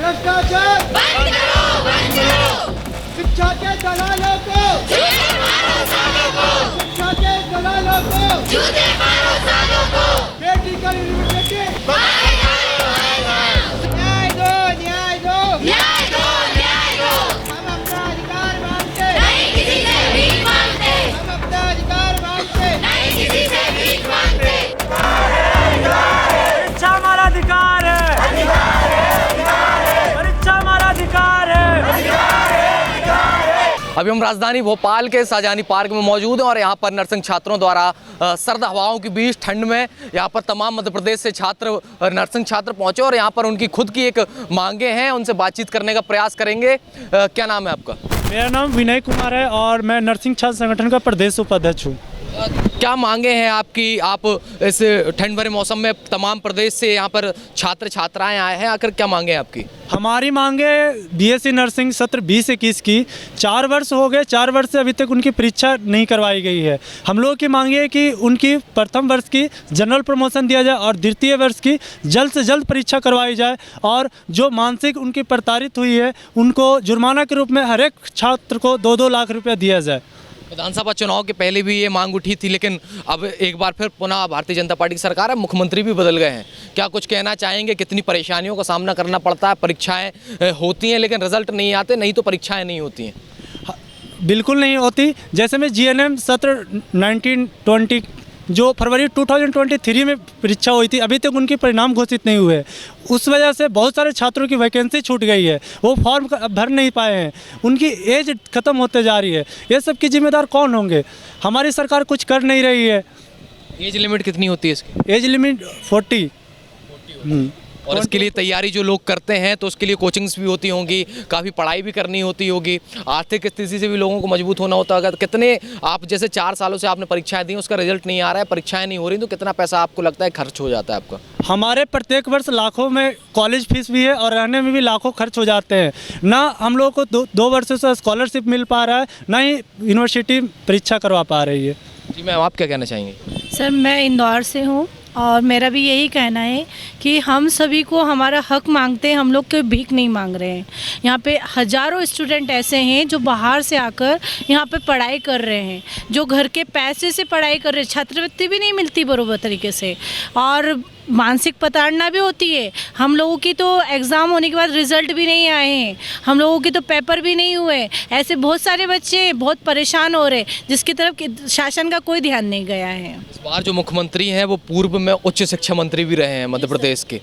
भ्रष्टाचार बंद करो। शिक्षा के दलालों को जूते मारो सालों को। शिक्षा के दलालों को जूते मारो सालों को। मेडिकल यूनिवर्सिटी न्याय दो न्याय दो न्याय दो न्याय दो। हम अपना अधिकार मांगते नहीं किसी से भीख मांगते। हम अपना अधिकार मांगते नहीं किसी से भीख मांगते। परीक्षा हमारा अधिकार है। परीक्षा हमारा अधिकार है। अभी हम राजधानी भोपाल के शाहजहानी पार्क में मौजूद हैं और यहाँ पर नर्सिंग छात्रों द्वारा सर्द हवाओं के बीच ठंड में यहाँ पर तमाम मध्य प्रदेश से छात्र नर्सिंग छात्र पहुँचे और यहाँ पर उनकी खुद की एक मांगे हैं, उनसे बातचीत करने का प्रयास करेंगे। क्या नाम है आपका? मेरा नाम विनय कुमार है और मैं नर्सिंग छात्र संगठन का प्रदेश उपाध्यक्ष हूँ। क्या मांगे हैं आपकी? आप इस ठंड भरे मौसम में तमाम प्रदेश से यहाँ पर छात्र छात्राएं आए हैं, आखिर क्या मांगे हैं आपकी? हमारी मांगे बीएससी नर्सिंग सत्र 20-21 की 4 वर्ष हो गए, 4 वर्ष से अभी तक उनकी परीक्षा नहीं करवाई गई है। हम लोगों की मांग है कि उनकी प्रथम वर्ष की जनरल प्रमोशन दिया जाए और द्वितीय वर्ष की जल्द से जल्द परीक्षा करवाई जाए और जो मानसिक उनकी प्रताड़ित हुई है उनको जुर्माना के रूप में हर एक छात्र को 2-2 लाख रुपया दिया जाए। विधानसभा चुनाव के पहले भी ये मांग उठी थी, लेकिन अब एक बार फिर पुनः भारतीय जनता पार्टी की सरकार है, मुख्यमंत्री भी बदल गए हैं। क्या कुछ कहना चाहेंगे? कितनी परेशानियों का सामना करना पड़ता है? परीक्षाएं होती हैं लेकिन रिजल्ट नहीं आते, नहीं तो परीक्षाएं नहीं होती हैं। बिल्कुल नहीं होती। जैसे में जीएनएम सत्र 1920 जो फरवरी 2023 में परीक्षा हुई थी, अभी तक उनके परिणाम घोषित नहीं हुए। उस वजह से बहुत सारे छात्रों की वैकेंसी छूट गई है, वो फॉर्म भर नहीं पाए हैं, उनकी एज ख़त्म होते जा रही है। ये सब की जिम्मेदार कौन होंगे? हमारी सरकार कुछ कर नहीं रही है। एज लिमिट कितनी होती है इसकी? Age limit 40। और इसके लिए तैयारी जो लोग करते हैं तो उसके लिए कोचिंग्स भी होती होंगी, काफ़ी पढ़ाई भी करनी होती होगी, आर्थिक स्थिति से भी लोगों को मजबूत होना होता होगा। कितने आप जैसे 4 सालों से आपने परीक्षाएं दी, उसका रिजल्ट नहीं आ रहा है, परीक्षाएं नहीं हो रही, तो कितना पैसा आपको लगता है खर्च हो जाता है आपका? हमारे प्रत्येक वर्ष लाखों में कॉलेज फीस भी है और रहने में भी लाखों खर्च हो जाते हैं। ना हम लोगों को 2 वर्षों से स्कॉलरशिप मिल पा रहा है, ना ही यूनिवर्सिटी परीक्षा करवा पा रही है। जी मैम, आप क्या कहना चाहेंगे? सर, मैं इंदौर से हूँ और मेरा भी यही कहना है कि हम सभी को हमारा हक मांगते हैं, हम लोग कोई भीख नहीं मांग रहे हैं। यहाँ पे हज़ारों स्टूडेंट ऐसे हैं जो बाहर से आकर यहाँ पे पढ़ाई कर रहे हैं, जो घर के पैसे से पढ़ाई कर रहे हैं, छात्रवृत्ति भी नहीं मिलती बराबर तरीके से और मानसिक प्रताड़ना भी होती है। हम लोगों की तो एग्ज़ाम होने के बाद रिज़ल्ट भी नहीं आए हैं, हम लोगों की तो पेपर भी नहीं हुए। ऐसे बहुत सारे बच्चे बहुत परेशान हो रहे, जिसकी तरफ शासन का कोई ध्यान नहीं गया है। इस बार जो मुख्यमंत्री हैं वो पूर्व में उच्च शिक्षा मंत्री भी रहे हैं मध्य प्रदेश के,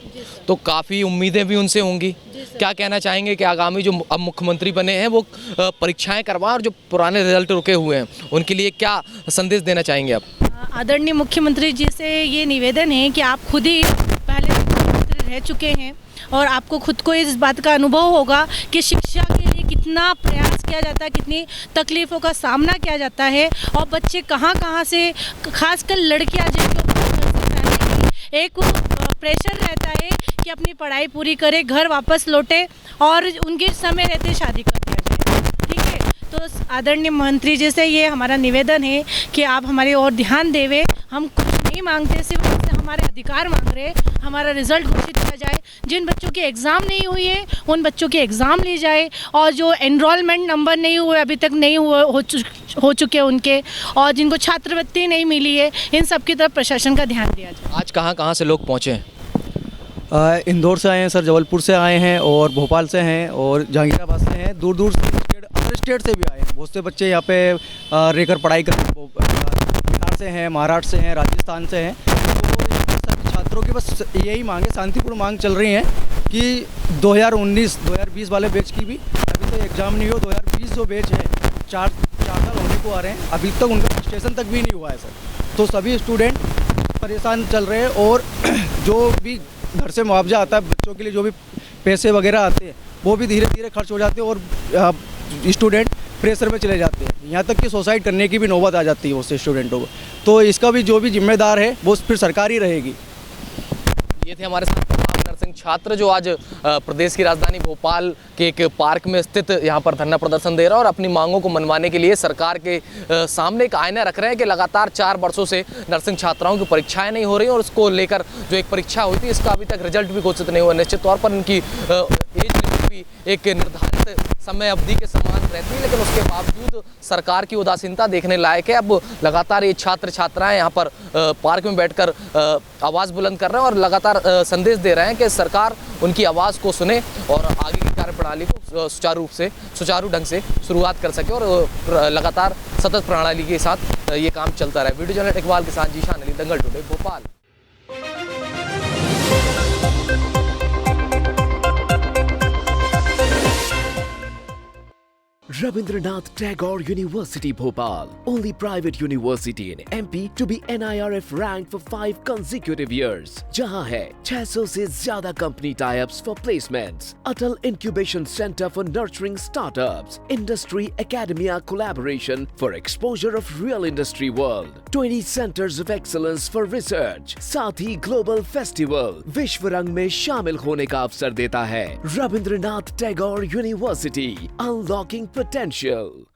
तो काफ़ी उम्मीदें भी उनसे होंगी। क्या कहना चाहेंगे कि आगामी जो अब मुख्यमंत्री बने हैं वो परीक्षाएं करवाएं और जो पुराने रिजल्ट रुके हुए हैं उनके लिए क्या संदेश देना चाहेंगे आप? आदरणीय मुख्यमंत्री जी से ये निवेदन है कि आप खुद ही पहले मुख्यमंत्री रह चुके हैं और आपको खुद को इस बात का अनुभव होगा कि शिक्षा के लिए कितना प्रयास किया जाता है, कितनी तकलीफ़ों का सामना किया जाता है और बच्चे कहाँ से, खासकर लड़कियाँ जिनके ऊपर एक प्रेशर रहता है कि अपनी पढ़ाई पूरी करे, घर वापस लौटे और उनके समय रहते शादी कर दिया जाए। ठीक है, तो आदरणीय मंत्री जी से ये हमारा निवेदन है कि आप हमारी ओर ध्यान देवे। हम कुछ नहीं मांगते, सिर्फ हमसे हमारे अधिकार मांग रहे। हमारा रिजल्ट घोषित किया जाए, जिन बच्चों के एग्ज़ाम नहीं हुई है उन बच्चों के एग्ज़ाम ली जाए और जो एनरोलमेंट नंबर नहीं हुए अभी तक नहीं हुए हो चुके उनके, और जिनको छात्रवृत्ति नहीं मिली है, इन सब की तरफ प्रशासन का ध्यान दिया जाए। आज कहाँ से लोग पहुँचे हैं? इंदौर से आए हैं सर, जबलपुर से आए हैं और भोपाल से हैं और जहांगीराबाद से हैं, दूर से अदर स्टेट से भी आए हैं। बहुत से बच्चे यहाँ पे रहकर पढ़ाई कर बिहार से हैं, महाराष्ट्र से हैं, राजस्थान से हैं। तो सभी छात्रों की बस यही मांग है, शांतिपूर्ण मांग चल रही है कि 2019-2020 वाले बैच की भी अभी तो एग्ज़ाम नहीं हो। 2020 जो बैच है 4 साल होने को आ रहे हैं, अभी तक उनका रजिस्ट्रेशन तक भी नहीं हुआ है सर। तो सभी स्टूडेंट परेशान चल रहे हैं और जो भी घर से मुआवजा आता है बच्चों के लिए, जो भी पैसे वगैरह आते हैं वो भी धीरे धीरे खर्च हो जाते हैं और स्टूडेंट प्रेशर में चले जाते हैं, यहाँ तक कि सुसाइड करने की भी नौबत आ जाती है उससे स्टूडेंटों को। तो इसका भी जो भी जिम्मेदार है वो फिर सरकार ही रहेगी। ये थे हमारे साथ तमाम नर्सिंग छात्र जो आज प्रदेश की राजधानी भोपाल के एक पार्क में स्थित यहाँ पर धरना प्रदर्शन दे रहा है और अपनी मांगों को मनवाने के लिए सरकार के सामने एक आईना रख रहे हैं कि लगातार 4 वर्षों से नर्सिंग छात्राओं की परीक्षाएं नहीं हो रही और उसको लेकर जो एक परीक्षा हुई थी इसका अभी तक रिजल्ट भी घोषित नहीं हुआ। निश्चित तौर पर इनकी एज लिमिट भी एक निर्धारित समय अवधि के समान रहती है, लेकिन उसके बावजूद सरकार की उदासीनता देखने लायक है। अब लगातार ये छात्र छात्राएं यहाँ पर पार्क में बैठकर आवाज़ बुलंद कर रहे हैं और लगातार संदेश दे रहे हैं कि सरकार उनकी आवाज़ को सुने और आगे की कार्यप्रणाली को सुचारू ढंग से शुरुआत कर सके और लगातार सतत प्रणाली के साथ ये काम चलता रहे। वीडियो जर्नलिस्ट इकबाल के साथ Zeeshan Ali, Dangal today, Bhopal. Rabindranath Tagore University Bhopal, only private university in MP to be NIRF ranked for 5 consecutive years. जहां है 600 से ज्यादा company tie-ups for placements, Atal Incubation Center for nurturing startups, Industry Academia collaboration for exposure of real industry world, 20 centers of excellence for research, साथ ही Global Festival विश्व रंग में शामिल होने का अवसर देता है। Rabindranath Tagore University, unlocking potential.